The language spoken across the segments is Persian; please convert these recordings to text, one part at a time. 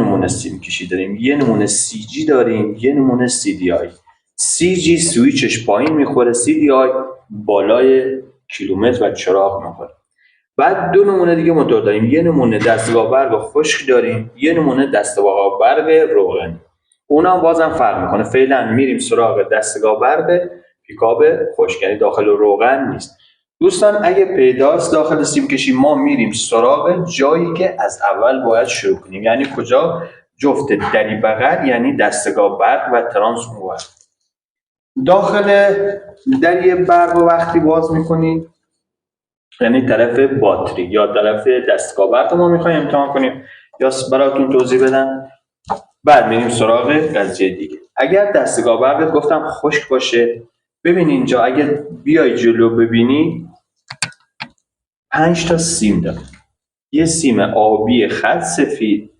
نمونه سیم کشی داریم، یه نمونه سی جی داریم، یه نمونه سی دی آی. سی جی سویچش پایین میخوره، سی دی آی بالای کیلومتر و چراغ میخوره. بعد دو نمونه دیگه موتور داریم، یه نمونه دستگاه برق خشک داریم، یه نمونه دستگاه برق روغنی. اونا هم بازم فرق میکنه. فعلا میریم سراغ دستگاه برق پیکاپ خشک، یعنی داخل روغن نیست. دوستان اگه پیداست داخل سیم کشی ما میریم سراغ جایی که از اول باید شروع کنیم. یعنی کجا؟ جفت دری بغل، یعنی دستگاه برق و ترانس اونور. داخل دری برق وقتی باز میکنید، یعنی طرف باتری یا طرف دستگاه برق ما میخوایم امتحان کنیم یا براتون توضیح بدم، بعد میریم سراغ قضیه دیگه. اگر دستگاه برقت گفتم خشک باشه، ببین اینجا اگر بیای جلو ببینی 5 تا سیم داره. یه سیم آبی خط سفید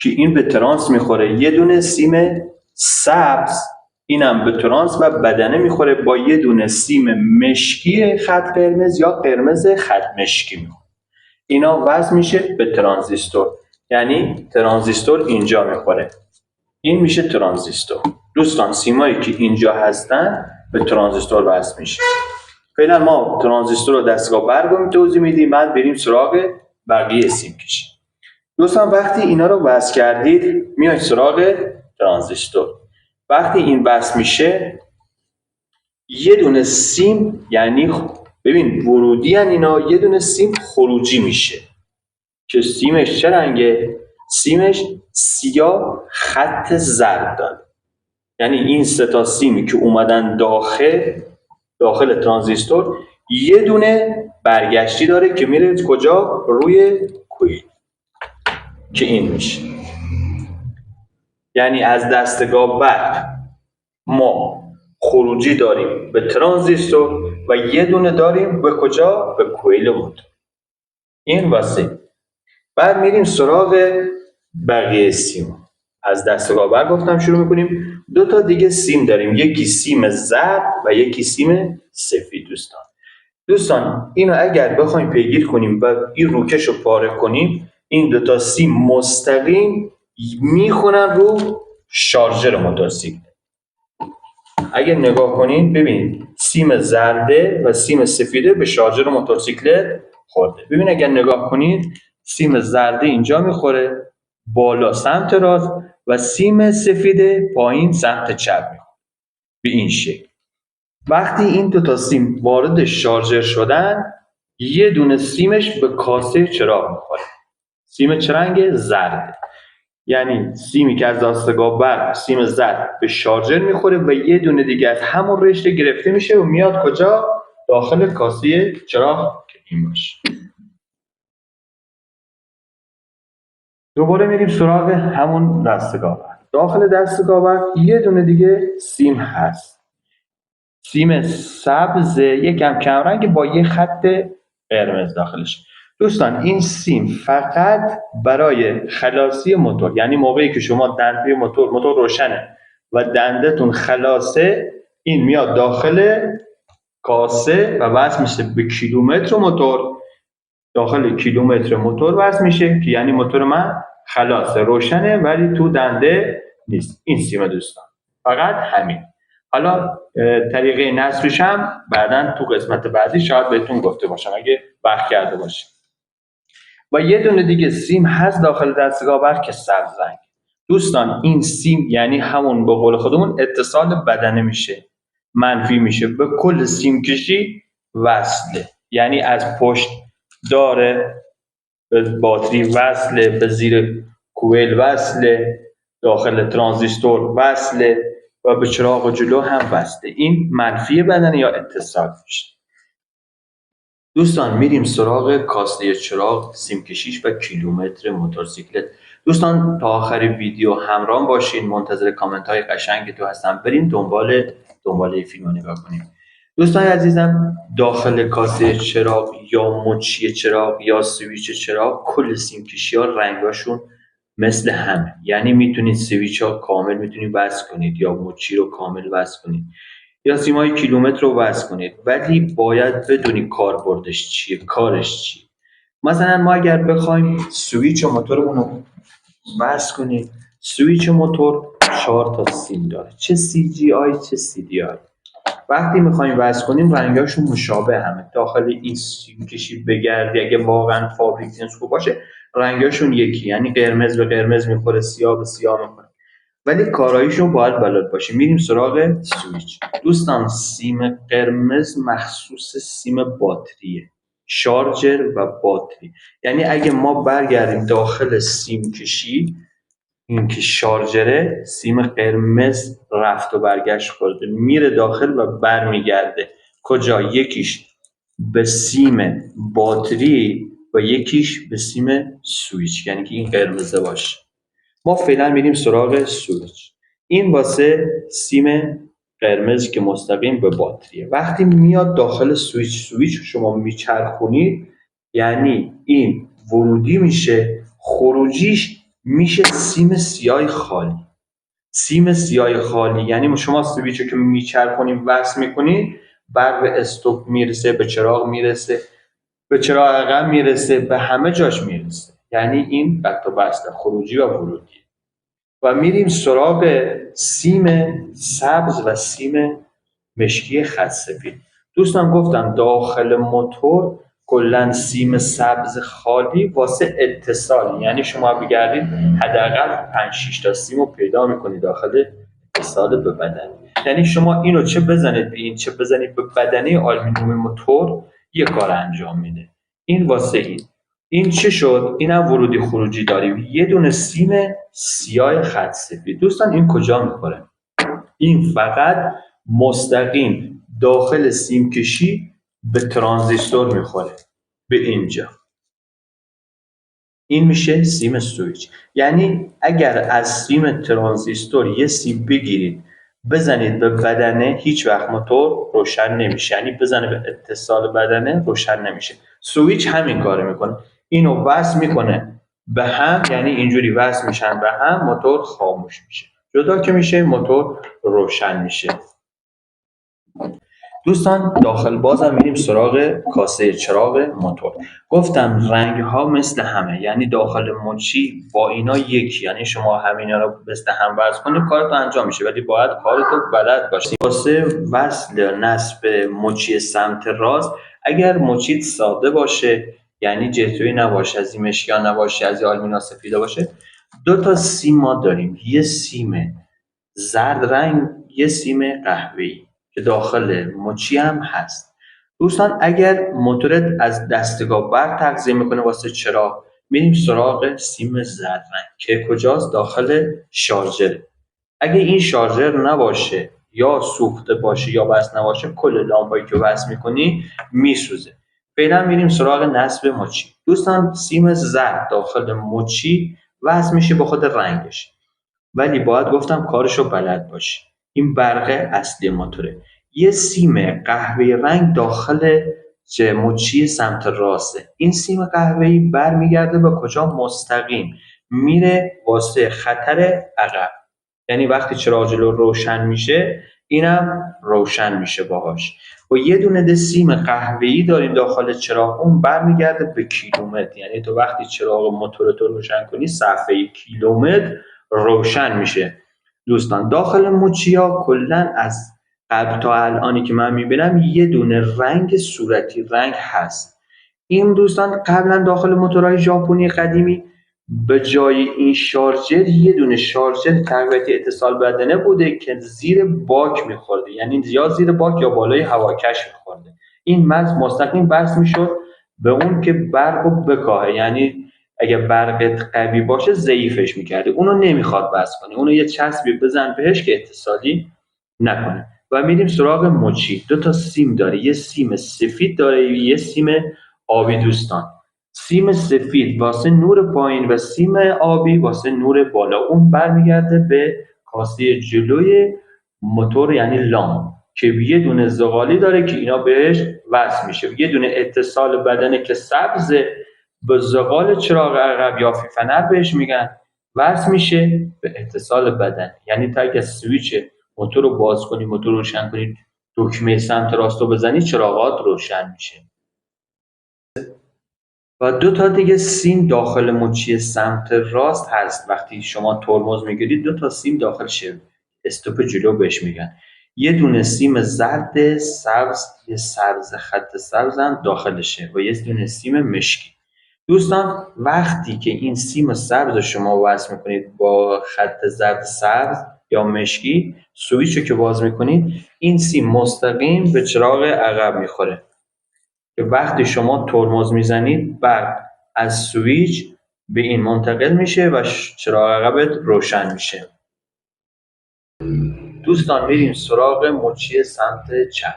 که این به ترانس میخوره، یه دونه سیم سبز اینم به ترانس و بدنه میخوره، با یه دونه سیم مشکی خط قرمز یا قرمز خط مشکی میخوره. اینا وصل میشه به ترانزیستور، یعنی ترانزیستور اینجا میخوره، این میشه ترانزیستور. دوستان سیمایی که اینجا هستن به ترانزیستور وصل میشه. فعلا ما ترانزیستور و دستگاه برق رو توضیح میدیم، بعد بریم سراغ بقیه سیم کشی. دوستان وقتی اینا رو وصل کردید میاید سراغ ترانزیستور. وقتی این وصل میشه یه دونه سیم، یعنی ببین ورودی ان اینا، یه دونه سیم خروجی میشه که سیمش چه رنگه؟ سیمش سیاه خط زرد داره. یعنی این سه تا سیمی که اومدن داخل ترانزیستور یه دونه برگشتی داره که میره کجا؟ روی کویل که این میشه. یعنی از دستگاه برق ما خروجی داریم به ترانزیستور و یه دونه داریم به کجا؟ به کویل موتور. این واسه. بعد میریم سراغ بقیه سیم. از دستگاه برق گفتم شروع میکنیم. دو تا دیگه سیم داریم، یکی سیم زرد و یکی سیم سفید. دوستان اینو اگر بخوایم پیگیر کنیم و این روکش رو پاره کنیم، این دو تا سیم مستقیم میخونن رو شارژر موتورسیکل. اگر نگاه کنید ببینید سیم زرده و سیم سفیده به شارژر موتورسیکل خورده. ببین اگر نگاه کنید سیم زرده اینجا میخوره بالا سمت راست و سیم سفیده پایین سمت چپ میخوره به این شکل. وقتی این دو تا سیم وارد شارژر شدن یه دونه سیمش به کاسه چراغ میخوره. سیم چه رنگه؟ زرد. یعنی سیمی که از دستگاه برق سیم زرد به شارژر میخوره و یه دونه دیگه از همون رشته گرفته میشه و میاد کجا؟ داخل کاسه چراغ که این باشه. دوباره میریم سراغ همون دستگاه برق. داخل دستگاه برق یه دونه دیگه سیم هست، سیم سبز یکم کمرنگ با یه خط قرمز داخلش. دوستان این سیم فقط برای خلاصی موتور، یعنی موقعی که شما دنده موتور روشنه و دنده‌تون خلاصه، این میاد داخل کاسه و وصل میشه به کیلومتر موتور. داخل کیلومتر موتور وصل میشه که یعنی موتور من خلاصه روشنه ولی تو دنده نیست. این سیم دوستان فقط همین. حالا طریقه نصبش هم بعداً تو قسمت بعدی شاید بهتون گفته باشم اگه وقت کرده باشیم. و یه دونه دیگه سیم هست داخل دستگاه برق که سبز رنگ. دوستان این سیم یعنی همون به قول خودمون اتصال بدنه میشه، منفی میشه، به کل سیم کشی وصله. یعنی از پشت داره به باتری وصله، به زیر کویل وصله، داخل ترانزیستور وصله و به چراغ جلو هم وصله. این منفی بدنه یا اتصال میشه. دوستان میریم سراغ کاسه چراغ، سیم کشیش و کیلومتر موتورسیکلت. دوستان تا آخر ویدیو همراه باشین، منتظر کامنت های قشنگ تو هستم. بریم دنبال فیلم رو نگاه کنیم. دوستان عزیزم داخل کاسه چراغ یا مچی چراغ یا سویچ چراغ کل سیم کشی ها رنگاشون مثل همه. یعنی میتونید سویچ ها کامل میتونید وصل کنید یا مچی رو کامل وصل کنید یا سیمای کیلومتر رو وصل کنید، ولی باید بدونی کاربردش چیه، کارش چیه. مثلا ما اگر بخوایم سویچ موتورمون رو وصل کنید. سویچ موتور 4 تا سیم داره، چه CGI چه CDI. وقتی میخوایم وصل کنیم رنگاشون مشابه همه، داخل این سیم کشی بگردی اگه واقعا فابریک خوب باشه رنگاشون یکی، یعنی قرمز به قرمز میخوره، سیاه به سیاه میخوره، ولی کاراییشون باید بلد باشه. میریم سراغ سویچ. دوستان سیم قرمز مخصوص سیم باتریه، شارژر و باتری. یعنی اگه ما برگردیم داخل سیم کشی، این که شارژره، سیم قرمز رفت و برگشت خورده میره داخل و برمیگرده کجا؟ یکیش به سیم باتری و یکیش به سیم سویچ، یعنی که این قرمزه باشه. ما فعلا میریم سراغ سویچ. این واسه سیم قرمز که مستقیم به باتریه. وقتی میاد داخل سویچ شما میچرخونید، یعنی این ورودی میشه، خروجیش میشه سیم سیاه خالی. سیم سیاه خالی یعنی شما سویچ رو که میچرخونید وصل میکنید، برق به استوب میرسه، به چراغ میرسه، به چراغ عقب میرسه، به همه جاش میرسه. یعنی این قطع و وصل خروجی و ورودی. و میریم سراغ سیم سبز و سیم مشکی خط سفید. دوستان گفتم داخل موتور کلا سیم سبز خالی واسه اتصال، یعنی شما بگردید حداقل 5-6 تا سیم رو پیدا میکنید داخل اتصال به بدن. یعنی شما اینو چه بزنید به این چه بزنید به بدنه آلومینیوم موتور یه کار انجام میده. این واسه این چه شد؟ اینم ورودی خروجی داریم، یه دونه سیم سیاه خط سفید. دوستان این کجا میخوره؟ این فقط مستقیم داخل سیم کشی به ترانزیستور میخوره، به اینجا. این میشه سیم سویچ. یعنی اگر از سیم ترانزیستور یه سیم بگیرید بزنید به بدنه، هیچ وقت موتور روشن نمیشه، یعنی بزنه به اتصال بدنه روشن نمیشه. سویچ همین کارو میکنه، اینو وصل میکنه به هم، یعنی اینجوری وصل میشن به هم، موتور خاموش میشه. جدا که میشه موتور روشن میشه. دوستان داخل بازم میریم سراغ کاسه چراغ موتور. گفتم رنگ ها مثل همه، یعنی داخل مچی با اینا یکی، یعنی شما همینا رو مثل هم وصل کنید کارت انجام میشه، ولی باید کارتو بلد باشی. واسه وصل نصب مچی سمت راست، اگر مچیت ساده باشه، یعنی جتویی نباشه، از این مشکیان نباشه، از این آلومینا سفیده باشه، 2 تا سیم ما داریم، یه سیم زرد رنگ، یه سیم قهوه‌ای که داخل مچی هم هست. دوستان اگر موتورت از دستگاه برق تغذیه میکنه واسه چراغ، میریم سراغ سیم زرد رنگ که کجاست؟ داخل شارژر. اگه این شارژر نباشه یا سوخته باشه یا وصل نباشه، کل لامپایی که وصل میکنی میسوزه. فعلا میریم سراغ نصب مچی. دوستان سیم زرد داخل مچی وصل میشه به خود رنگش، ولی باید گفتم کارشو بلد باشی. این برق اصلی موتوره. یه سیم قهوه‌ای رنگ داخل مچی سمت راسته. این سیم قهوه‌ای برمیگرده به کجا؟ مستقیم میره واسه خطر عقب، یعنی وقتی چراغ جلو روشن میشه اینم روشن میشه باهاش. و یه دونه سیم قهوه‌ای داریم داخل چراغ، اون برمیگرده به کیلومتر، یعنی تو وقتی چراغ موتورتو روشن کنی صفحه کیلومتر روشن میشه. دوستان داخل مچیا کلا از قبل تا الانی که من میبینم یه دونه رنگ صورتی رنگ هست. این دوستان قبلا داخل موتورهای ژاپنی قدیمی به جای این شارژر یه دونه شارژر تقویت اتصال بدنه بوده که زیر باک میخورده، یعنی یا زیر باک یا بالای هواکش میخورده. این مستقیم وصل میشد به اون که برقو بکاهه، یعنی اگه برقت قوی باشه ضعیفش میکرده، اونو نمیخواد وصل کنه، اونو یه چسبی بزن بهش که اتصالی نکنه. و میریم سراغ مچی. 2 تا سیم داره، یه سیم سفید داره یه سیم آبی. دوستان سیم سفید واسه نور پایین و سیم آبی واسه نور بالا، اون برمیگرده به کاسه جلوی موتور یعنی لامپ که یه دونه زغالی داره که اینا بهش وصل میشه. یه دونه اتصال بدنه که سبز به زغال چراغ عقب یا فنر بهش میگن، وصل میشه به اتصال بدن. یعنی تا اگه سویچ موتور رو باز کنی، موتور رو روشن کنی، دکمه سمت راست رو بزنی، چراغات روشن میشه. و دو تا دیگه سیم داخل مچی سمت راست هست. وقتی شما ترمز میگیرید دو تا سیم داخلشه، استوپ جلو بهش میگن. یه دونه سیم زرد سبز، یه سبز خط سبز هم داخلشه و یه دونه سیم مشکی. دوستان وقتی که این سیم سبز رو شما وصل میکنید با خط زرد سبز یا مشکی، سویچ رو که باز میکنید این سیم مستقیم به چراغ عقب میخوره که وقتی شما ترمز میزنید برق از سویچ به این منتقل میشه و چراغ عقبت روشن میشه. دوستان میریم سراغ مچی سمت چپ.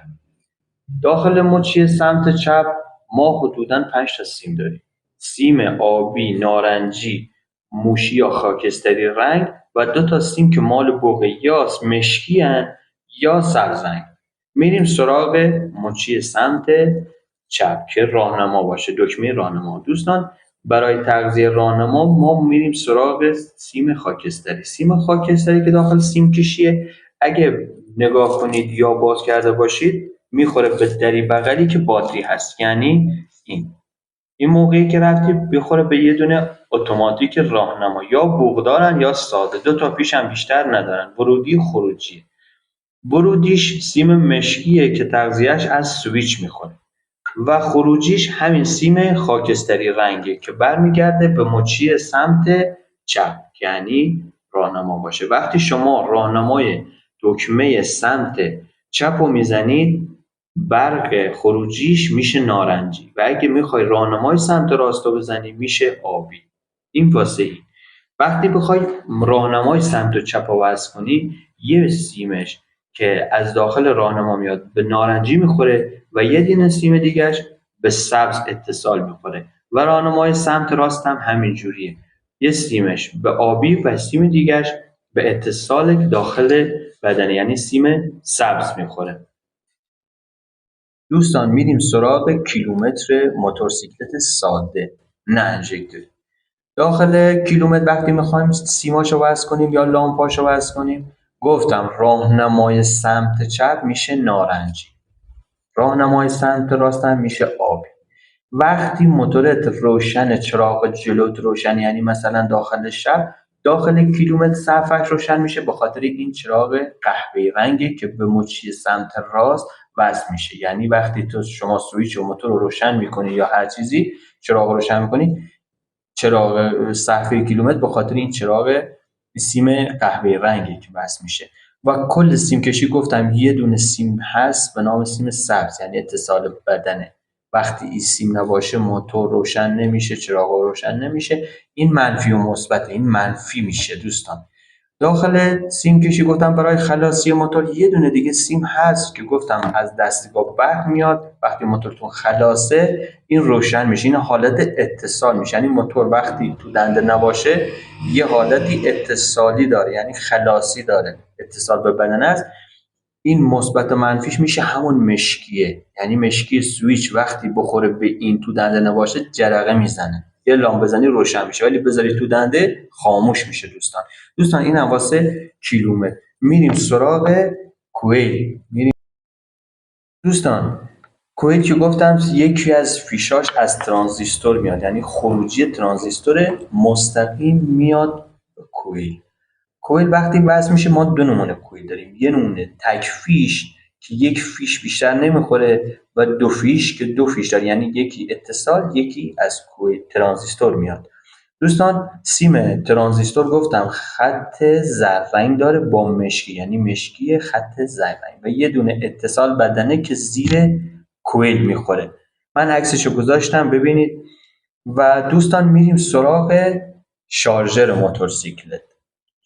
داخل مچی سمت چپ ما حدوداً 5 تا سیم داریم. سیم آبی، نارنجی، موشی یا خاکستری رنگ و 2 تا سیم که مال بوقی یا مشکی هن یا سبزنگ. میریم سراغ مچی سمت چپ که راهنما باشه، دکمه راهنما. دوستان برای تغذیه راهنما ما میریم سراغ سیم خاکستری. سیم خاکستری که داخل سیم کشیه، اگه نگاه کنید یا باز کرده باشید میخوره به دری بغلی که باتری هست، یعنی این موقعی که رفتی بخوره به یه دونه اتوماتیک راهنما، یا بوق دارن یا ساده، 2 تا پیش هم بیشتر ندارن، ورودی خروجی. ورودیش سیم مشکیه که تغذیهش از سویچ میخوره و خروجیش همین سیم خاکستری رنگه که برمیگرده به مچی سمت چپ، یعنی راهنما باشه. وقتی شما راهنمای دکمه سمت چپ رو میزنید برق خروجیش میشه نارنجی و اگه میخوای راهنمای سمت راست رو بزنی میشه آبی. این واسه این. وقتی بخوای راهنمای سمت چپ رو وصل کنی، یه سیمش که از داخل راهنما میاد به نارنجی میخوره و یه دونه سیم دیگهش به سبز اتصال میخوره و راهنمای سمت راست هم همین جوریه، یه سیمش به آبی و سیم دیگهش به اتصال داخل بدنه، یعنی سیم سبز میخوره. دوستان میریم سراغ کیلومتر موتورسیکلت ساده، نه انژکتور. داخل کیلومتر وقتی میخوایم سیماشو وصل کنیم یا لامپاشو وصل کنیم، گفتم راهنمای سمت چپ میشه نارنجی، راهنمای سمت راست هم میشه آبی. وقتی موتورت روشن، چراغ جلوت روشن، یعنی مثلا داخل شب، داخل کیلومتر صفحش روشن میشه به خاطر این چراغ قهوه‌ای رنگی که به مچی سمت راست وصل میشه. یعنی وقتی تو شما سویچ و موتور رو روشن میکنی یا هر چیزی چراغ روشن میکنی، چراغ صفحه کیلومتر به خاطر این چراغ سیم قهوه‌ای رنگی که وصل میشه. و کل سیم کشی گفتم یه دونه سیم هست به نام سیم سبز، یعنی اتصال بدنه. وقتی این سیم نباشه موتور روشن نمیشه، چراغ روشن نمیشه. این منفی و مثبت، این منفی میشه دوستان. داخل سیم کشی گفتم برای خلاصی موتور یه دونه دیگه سیم هست که گفتم از دستگاه برق میاد، وقتی موتورتون خلاصه این روشن میشه، این حالت اتصال میشه. یعنی موتور وقتی تو دنده نباشه یه حالتی اتصالی داره، یعنی خلاصی داره، اتصال به بدن است. این مثبت و منفیش میشه همون مشکیه، یعنی مشکی سویچ وقتی بخوره به این تو دنده نباشه جرقه میزنه، یه لامپ بزنی روشن میشه، ولی بذاری تو دنده خاموش میشه. دوستان این هم واسه کیلومتر. میریم سراغ کویل. دوستان کویل که گفتم یکی از فیشاش از ترانزیستور میاد، یعنی خروجی ترانزیستور مستقیم میاد کویل. کویل وقتی وصل میشه ما 2 نمونه کویل داریم، یه نمونه تک فیش که یک فیش بیشتر نمیخوره و 2 فیش که 2 فیش داره، یعنی یکی اتصال یکی از کویل ترانزیستور میاد. دوستان سیم ترانزیستور گفتم خط زرد داره با مشکی، یعنی مشکی خط زرد و یه دونه اتصال بدنه که زیر کویل میخوره. من عکسشو گذاشتم ببینید. و دوستان میریم سراغ شارژر موتورسیکلت.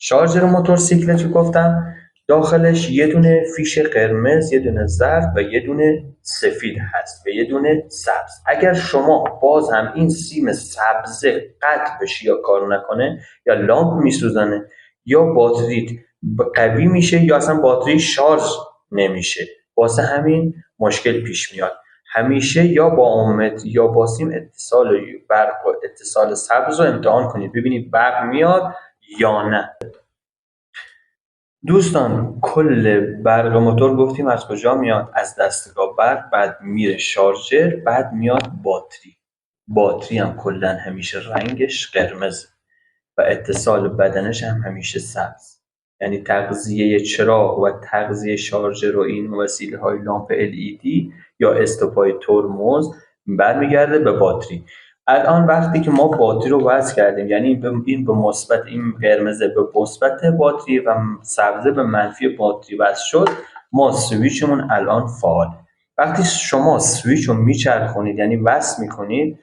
شارژر موتورسیکلت رو گفتم داخلش یه دونه فیش قرمز، یه دونه زرد و یه دونه سفید هست و یه دونه سبز. اگر شما باز هم این سیم سبزه قطع بشه یا کار نکنه، یا لامپ میسوزنه یا باتریت قوی میشه یا اصلا باتری شارژ نمیشه، واسه همین مشکل پیش میاد. همیشه یا با اومد یا با سیم اتصال برق و اتصال سبز رو امتحان کنید ببینید برق میاد یا نه. دوستان کل برق موتور گفتیم از کجا میاد؟ از دستگاه برق، بعد میره شارژر، بعد میاد باتری. باتری هم کلا همیشه رنگش قرمز و اتصال بدنش هم همیشه سبز. یعنی تغذیه چراغ و تغذیه شارژر و این وسیله های لامپ LED یا استوپای ترمز برمیگرده به باتری. الان وقتی که ما باتری رو وصل کردیم، یعنی این به مثبت، این قرمز به مثبت باتری و سبز به منفی باتری وصل شد، ما سویچمون الان فعال. وقتی شما سویچ رو میچرخونید یعنی وصل میکنید،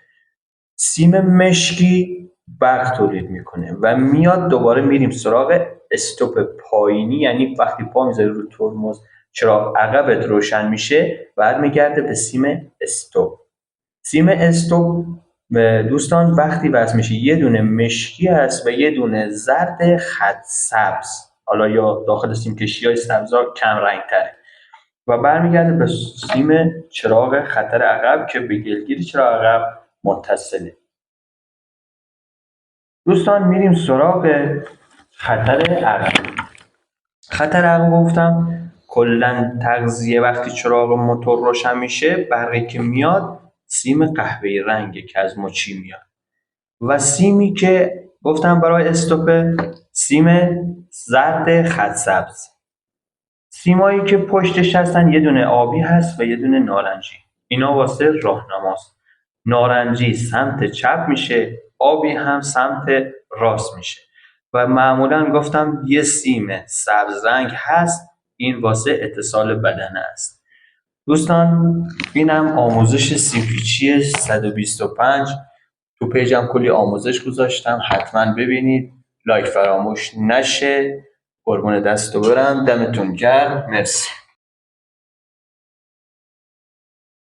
سیم مشکی برق تولید میکنه و میاد. دوباره میریم سراغ استوپ پایینی، یعنی وقتی پا میذاری رو ترمز چراغ عقبت روشن میشه، برمیگرده به سیم استوپ. سیم استوپ دوستان وقتی وصل میشه یه دونه مشکی هست و یه دونه زرد خط سبز، حالا یا داخل سیم کشی های سبزا کم رنگ تره، و برمیگرده به سیم چراغ خطر عقب که به گلگیر چراغ عقب متصله. دوستان میریم سراغ خطر عقب. خطر عقب گفتم کلا تغذیه وقتی چراغ موتور روشن میشه، برقی که میاد سیم قهوه‌ای رنگه که از مچی میاد، و سیمی که گفتم برای استوپ سیم زرد خط سبز. سیمایی که پشتش هستن یه دونه آبی هست و یه دونه نارنجی، اینا واسه راهنماست. نارنجی سمت چپ میشه، آبی هم سمت راست میشه. و معمولا گفتم یه سیم سبز رنگ هست، این واسه اتصال بدنه است. دوستان اینم آموزش سیمپیچی 125. تو پیجم کلی آموزش گذاشتم، حتما ببینید، لایک فراموش نشه. قربون دست و برم، دمتون گرم، مرسی.